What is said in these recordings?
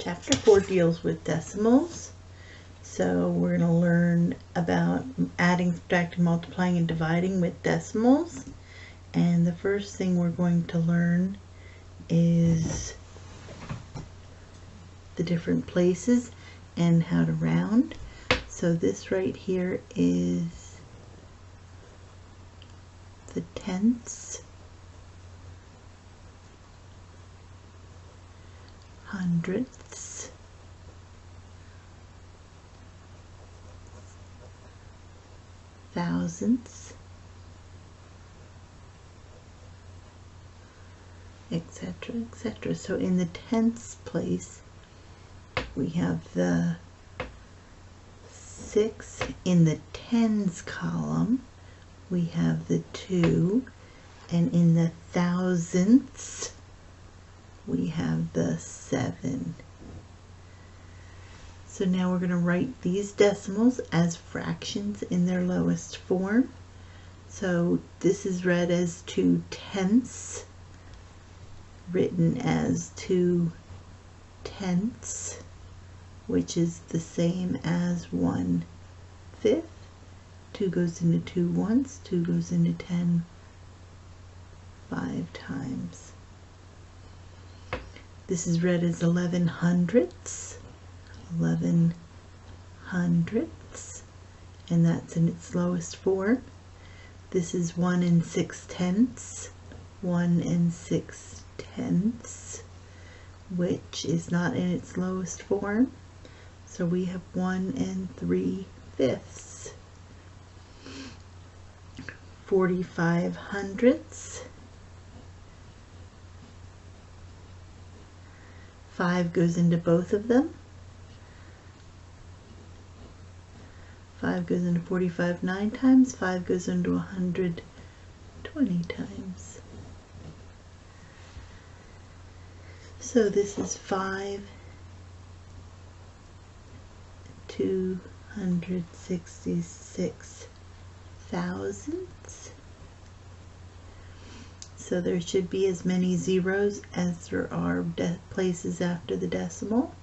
Chapter 4 deals with decimals. So we're going to learn about adding, subtracting, multiplying, and dividing with decimals. And the first thing we're going to learn is the different places and how to round. So this right here is the tenths, hundredths, thousandths, etc., etc. So in the tenths place, we have the 6. In the tens column, we have the 2. And in the thousandths, we have the 7. So now we're going to write these decimals as fractions in their lowest form. So this is read as 2 tenths, written as 2 tenths, which is the same as 1/5. 2 goes into 2 once, 2 goes into 10 5 times. This is read as 11 hundredths, 11 hundredths, and that's in its lowest form. This is 1 6/10, 1 6/10, which is not in its lowest form. So we have 1 3/5. 45 hundredths. 5 goes into both of them. 5 goes into 45 9 times. 5 goes into 100 20 times. So this is 5 266 thousandths. So there should be as many zeros as there are places after the decimal.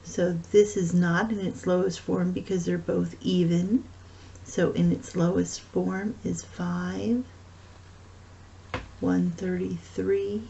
So this is not in its lowest form because they're both even. So in its lowest form is 5 133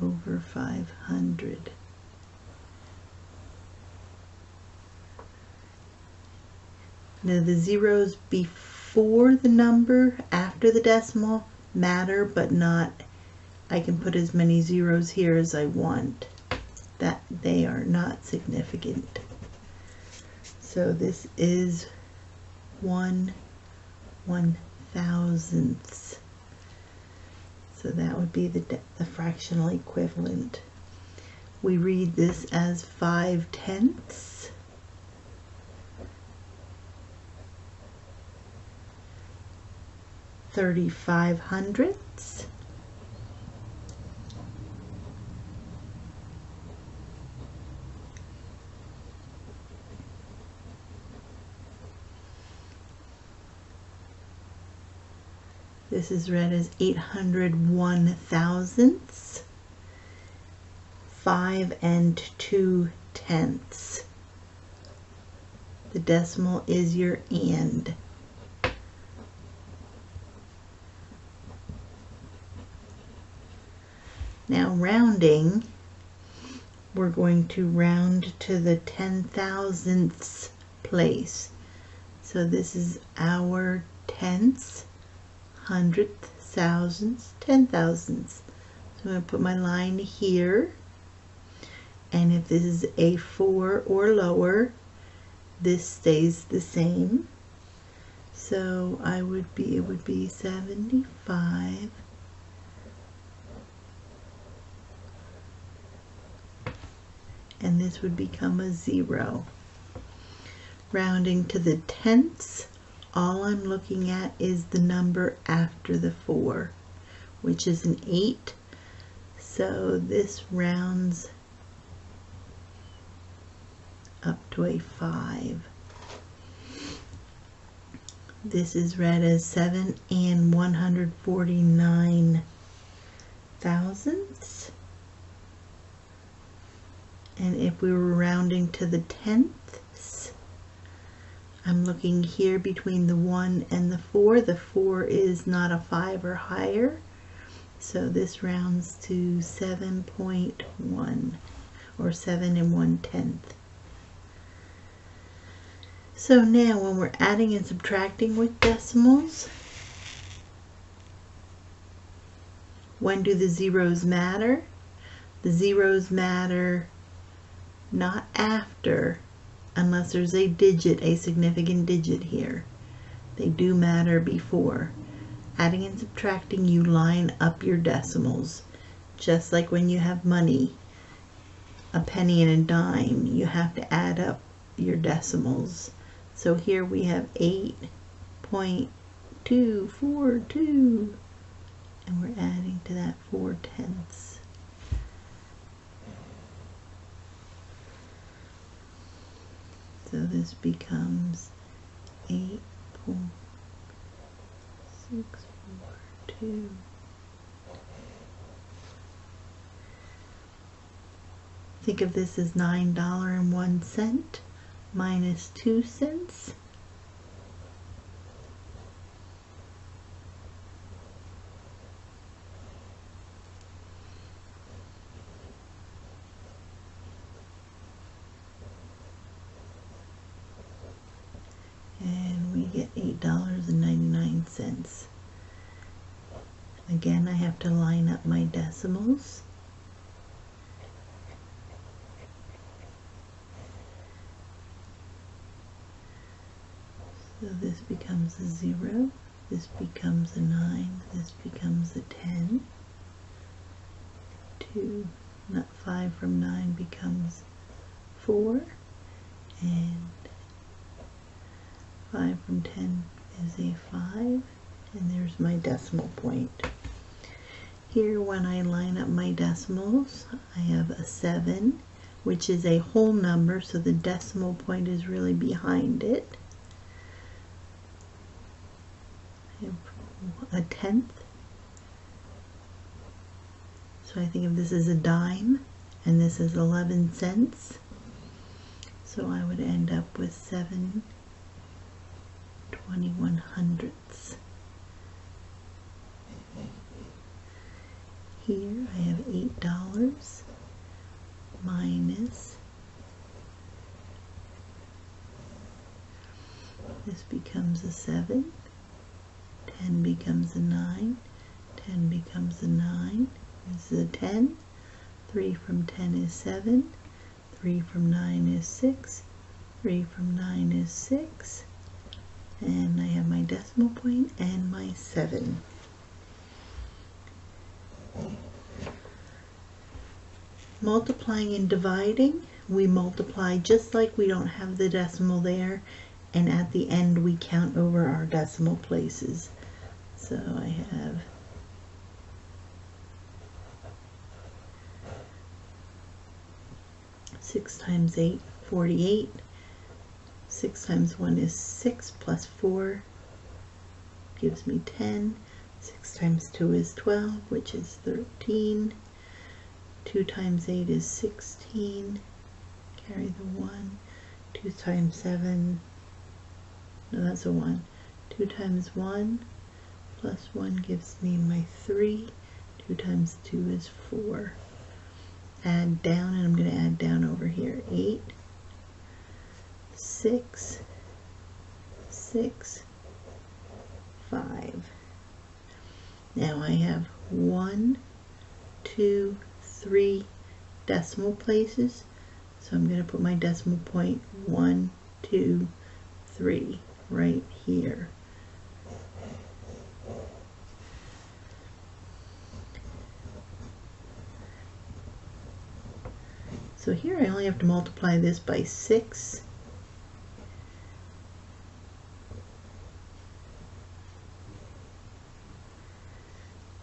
over 500. Now the zeros before the number after the decimal matter, but not, I can put as many zeros here as I want. That they are not significant. So this is 1/1000th. So that would be the fractional equivalent. We read this as 5 tenths. 35 hundredths. This is read as 801 thousandths. 5 2 tenths. The decimal is your and. Now rounding, we're going to round to the 10,000ths place. So this is our tenths, hundredths, thousandths, 10,000ths. So I'm going to put my line here, and if this is a 4 or lower, this stays the same. So it would be 75. And this would become a 0. Rounding to the tenths, all I'm looking at is the number after the 4, which is an 8. So this rounds up to a 5. This is read as 7 149 thousandths. And if we were rounding to the tenths, I'm looking here between the 1 and the 4. The 4 is not a 5 or higher, so this rounds to 7.1 or 7 1/10. So now when we're adding and subtracting with decimals, when do the zeros matter? The zeros matter not after, unless there's a digit, a significant digit here. They do matter before. Adding and subtracting, you line up your decimals. Just like when you have money, a penny and a dime, you have to add up your decimals. So here we have 8.242, and we're adding to that 4/10. So this becomes 8.642. Think of this as $9.01 minus 2 cents. And we get $8.99. Again, I have to line up my decimals. So this becomes a 0, this becomes a 9, this becomes a 10. 2, not 5 from 9 becomes 4, and 5 from 10 is a 5, and there's my decimal point. Here, when I line up my decimals, I have a 7, which is a whole number, so the decimal point is really behind it. I have a 1/10. So I think of this as a dime, and this is 11 cents. So I would end up with 7/21. Here I have $8 minus, this becomes a 7, 10 becomes a 9, 10 becomes a 9, this is a 10, 3 from 10 is 7, 3 from 9 is 6, 3 from 9 is 6, and I have my decimal point and my 7. Multiplying and dividing, we multiply just like we don't have the decimal there, and at the end we count over our decimal places. So I have 6 times 8, 48. 6 times 1 is 6 plus 4 gives me 10. 6 times 2 is 12, which is 13. 2 times 8 is 16. Carry the 1. 2 times 7, no, that's a 1. 2 times 1 plus 1 gives me my 3. 2 times 2 is 4. Add down, and I'm going to add down over here. 8, 6, 6, 5. Now I have 1, 2, 3 decimal places, so I'm going to put my decimal point 1, 2, 3 right here. So here I only have to multiply this by 6.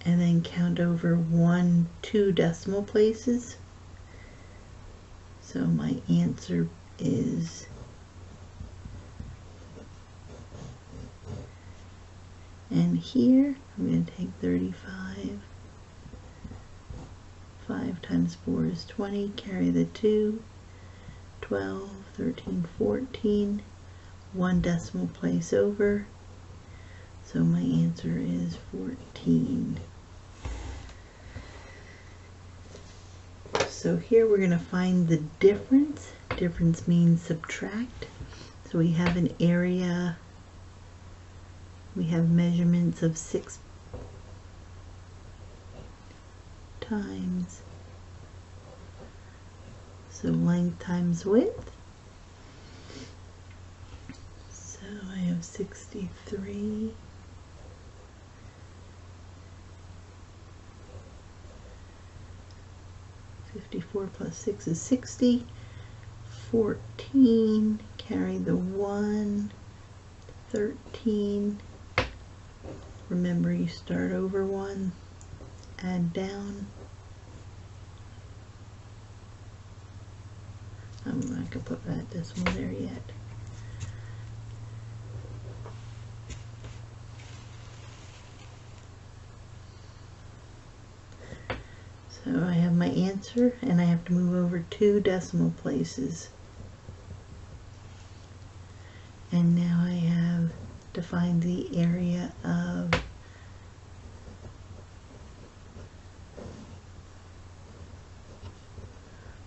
And then count over 1, 2 decimal places. So my answer is and here I'm going to take 35. 5 times 4 is 20, carry the 2, 12, 13, 14, 1 decimal place over. So my answer is 14. So here we're going to find the difference. Difference means subtract. So we have an area, we have measurements of 6 times, so length times width. So I have 63. 54 plus 6 is 60. 14, carry the 1, 13. Remember, you start over 1, add down. I'm not going to put that decimal there yet. So I have my answer, and I have to move over 2 decimal places. And now I have to find the area of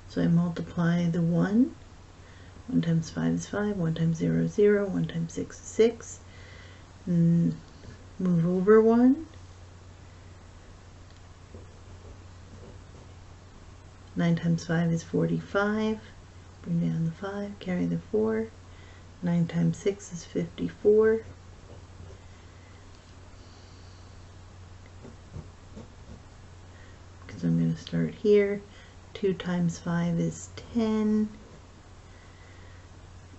so I multiply the 1. 1 times 5 is 5, 1 times 0 is 0, 1 times 6 is 6. And move over 1. 9 times 5 is 45. Bring down the 5, carry the 4. 9 times 6 is 54. Because I'm going to start here. 2 times 5 is 10.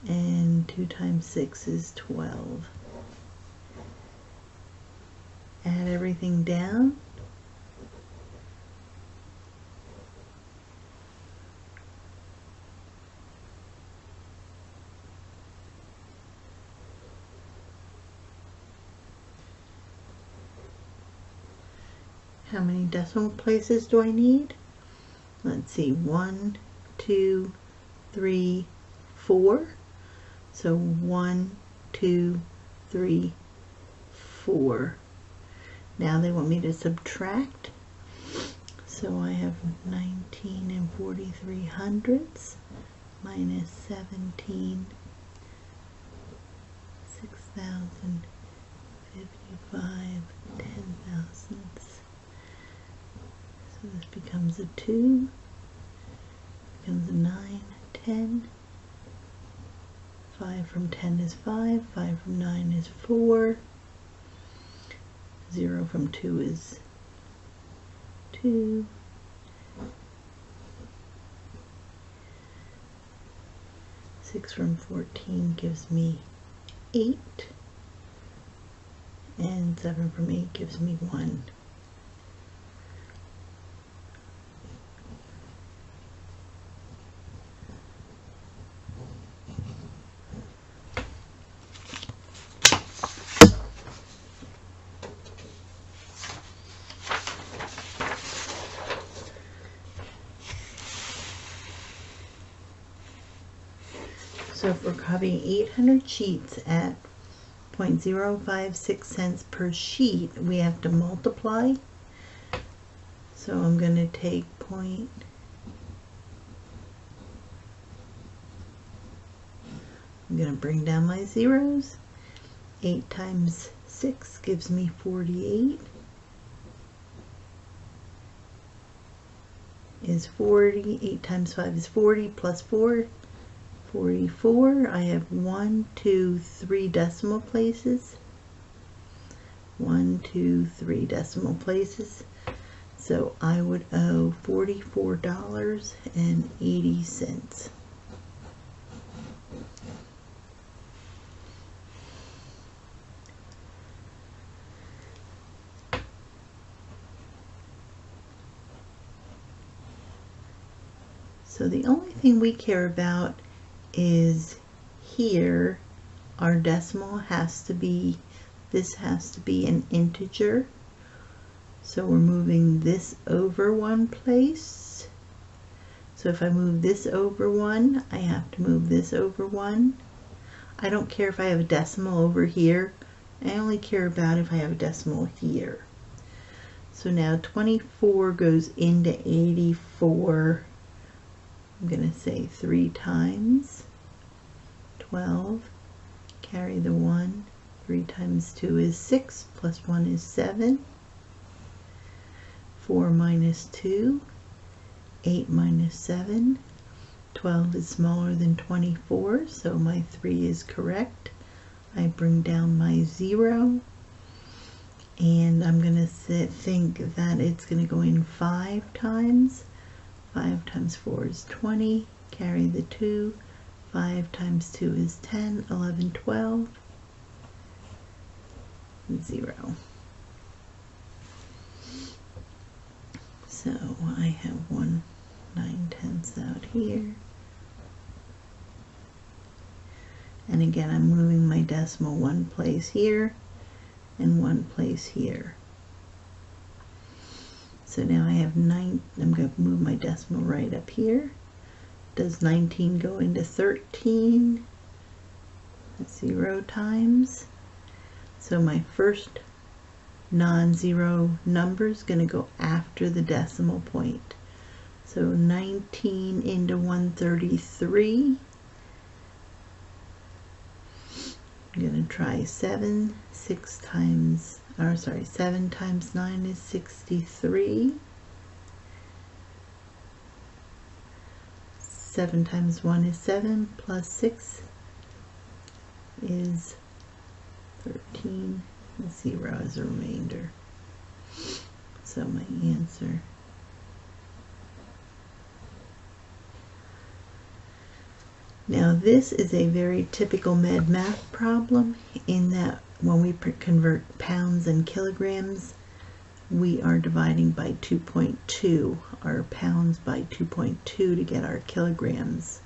And 2 times 6 is 12. Add everything down. How many decimal places do I need? Let's see, 1, 2, 3, 4. So 1, 2, 3, 4. Now they want me to subtract. So I have 19 and 43 hundredths minus 17, 6,055 ten thousandths. So this becomes a 2, becomes a 9, 10. 5 from 10 is 5, 5 from 9 is 4, 0 from 2 is 2, 6 from 14 gives me 8, and 7 from 8 gives me 1. So if we're copying 800 sheets at 0.056 cents per sheet, we have to multiply. So I'm going to take I'm going to bring down my zeros. 8 times 6 gives me 48. Is 40. 8 times 5 is 40 plus 4. 44. I have 1, 2, 3 decimal places. 1, 2, 3 decimal places. So I would owe $44.80. So the only thing we care about is here our decimal has to be, this has to be an integer. So we're moving this over one place. So if I move this over 1, I have to move this over 1. I don't care if I have a decimal over here. I only care about if I have a decimal here. So now 24 goes into 84. I'm going to say 3 times. 12. Carry the 1. 3 times 2 is 6, plus 1 is 7. 4 minus 2. 8 minus 7. 12 is smaller than 24, so my 3 is correct. I bring down my 0, and I'm going to think that it's going to go in 5 times. 5 times 4 is 20, carry the 2. 5 times 2 is 10, 11, 12, 0. So I have 1 9/10 out here. And again, I'm moving my decimal 1 place here and 1 place here. So now I have 9, I'm going to move my decimal right up here. Does 19 go into 13? 0 times. So my first non-zero number is going to go after the decimal point. So 19 into 133. I'm going to try 7. 7 times 9 is 63. 7 times 1 is 7, plus 6 is 13. 0 as a remainder. So my answer . Now this is a very typical math problem in that when we convert pounds and kilograms, we are dividing by 2.2, our pounds by 2.2 to get our kilograms.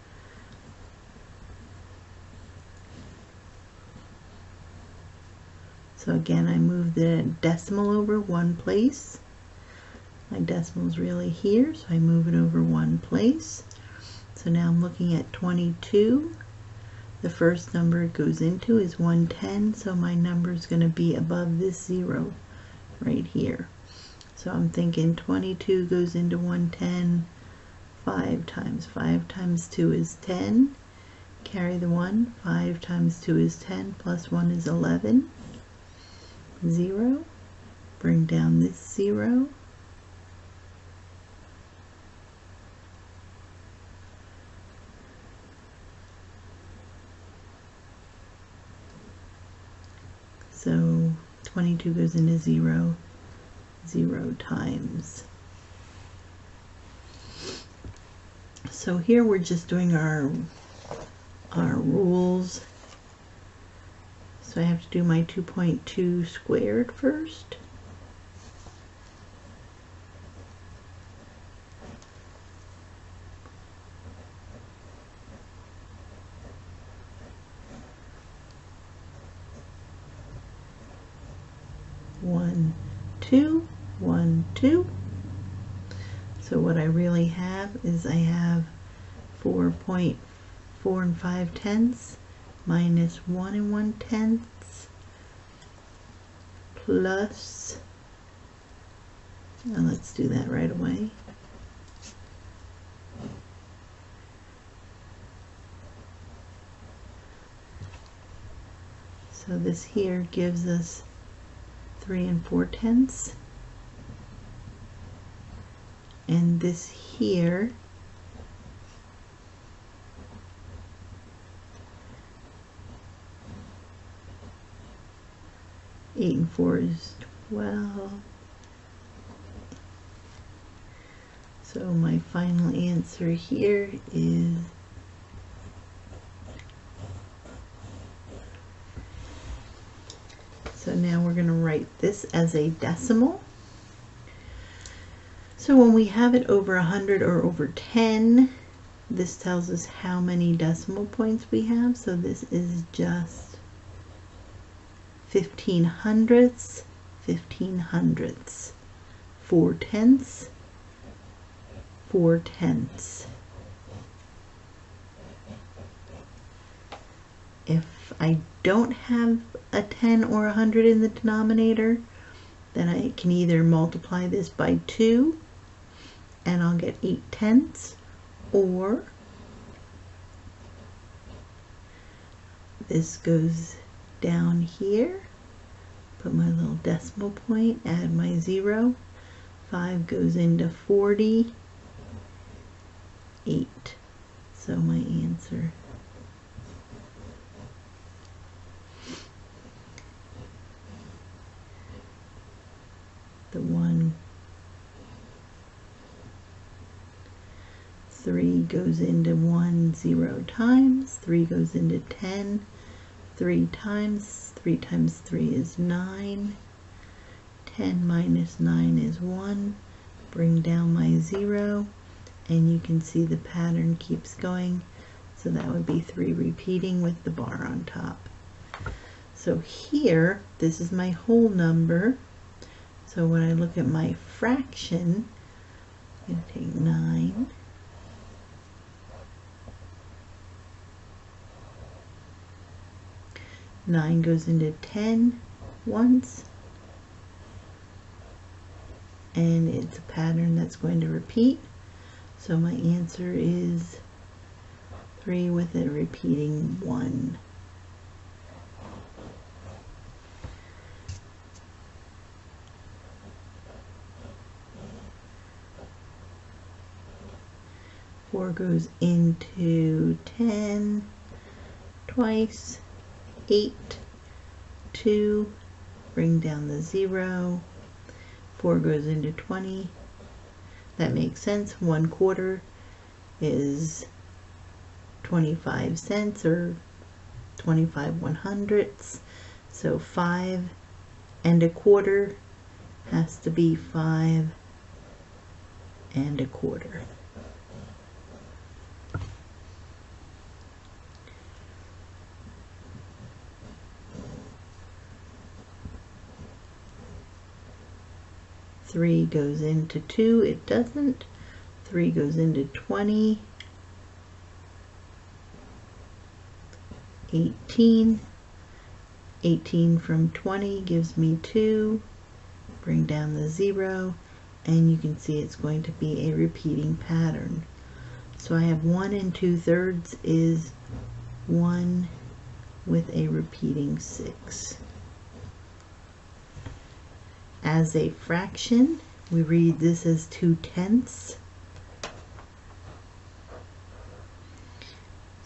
So again, I move the decimal over 1 place. My decimal is really here, so I move it over 1 place. So now I'm looking at 22. The first number it goes into is 110, so my number is going to be above this 0 right here. So I'm thinking 22 goes into 110 5 times. 5 times 2 is 10. Carry the 1. 5 times 2 is 10, plus 1 is 11. 0. Bring down this 0. So 22 goes into 0, 0 times. So here we're just doing our rules. So I have to do my 2.2 squared first. One, two, 1, 2. So what I really have is I have 4.4 5/10 minus 1 1/10 plus, now let's do that right away. So this here gives us 3 4/10, and this here eight and 4 is 12. So my final answer here is so now we're going to write this as a decimal. So when we have it over 100 or over 10, this tells us how many decimal points we have. So this is just 15 hundredths, 15 hundredths, 4 tenths, 4 tenths. If I don't have a 10 or 100 in the denominator, then I can either multiply this by 2 and I'll get 8/10, or this goes down here, put my little decimal point, add my 0, 5 goes into 48. So my answer the 1, 3 goes into 1 0 times, 3 goes into 10 3 times, 3 times 3 is 9, 10 minus 9 is 1, bring down my 0, and you can see the pattern keeps going, so that would be 3 repeating with the bar on top. So here, this is my whole number. So when I look at my fraction, I'm going to take 9, Nine goes into 10 once, and it's a pattern that's going to repeat. So my answer is 3 with a repeating 1. Four goes into 10 twice. 8, 2, bring down the 0, 4 goes into 20, that makes sense, 1/4 is 25 cents or 25 100ths, so 5 1/4 has to be 5 1/4. Three goes into 2, it doesn't. 3 goes into 20. 18. 18 from 20 gives me 2. Bring down the 0, and you can see it's going to be a repeating pattern. So I have 1 2/3 is 1 with a repeating 6. As a fraction, we read this as 2/10.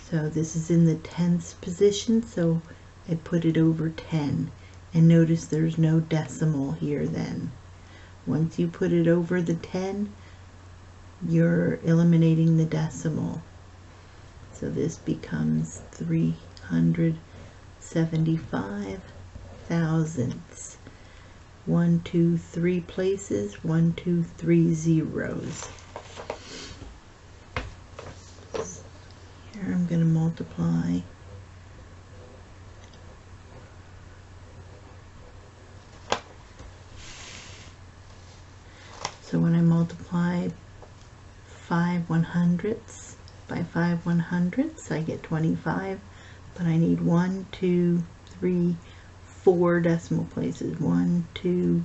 So this is in the tenths position, so I put it over 10. And notice there's no decimal here then. Once you put it over the 10, you're eliminating the decimal. So this becomes 375 thousandths. 1 2 3 places, 1 2 3 zeros. Here I'm going to multiply. So when I multiply 5 100ths by 5 100ths, I get 25, but I need 1 2 3 4 decimal places. 1 2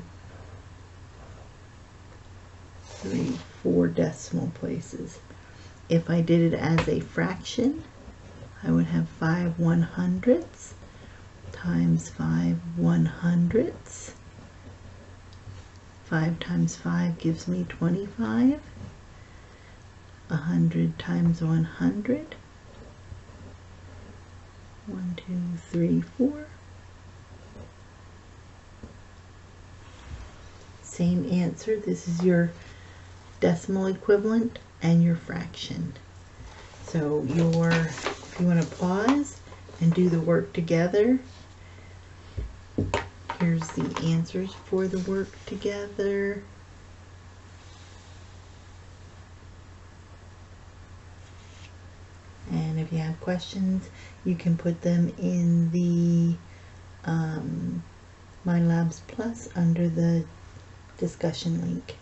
3 4 decimal places. If I did it as a fraction, I would have 5 100ths times 5 100ths. 5 times 5 gives me 25. 100 times 100. 1 2 3 4. Same answer. This is your decimal equivalent and your fraction. So if you want to pause and do the work together, here's the answers for the work together. And if you have questions, you can put them in the My Labs Plus under the discussion link.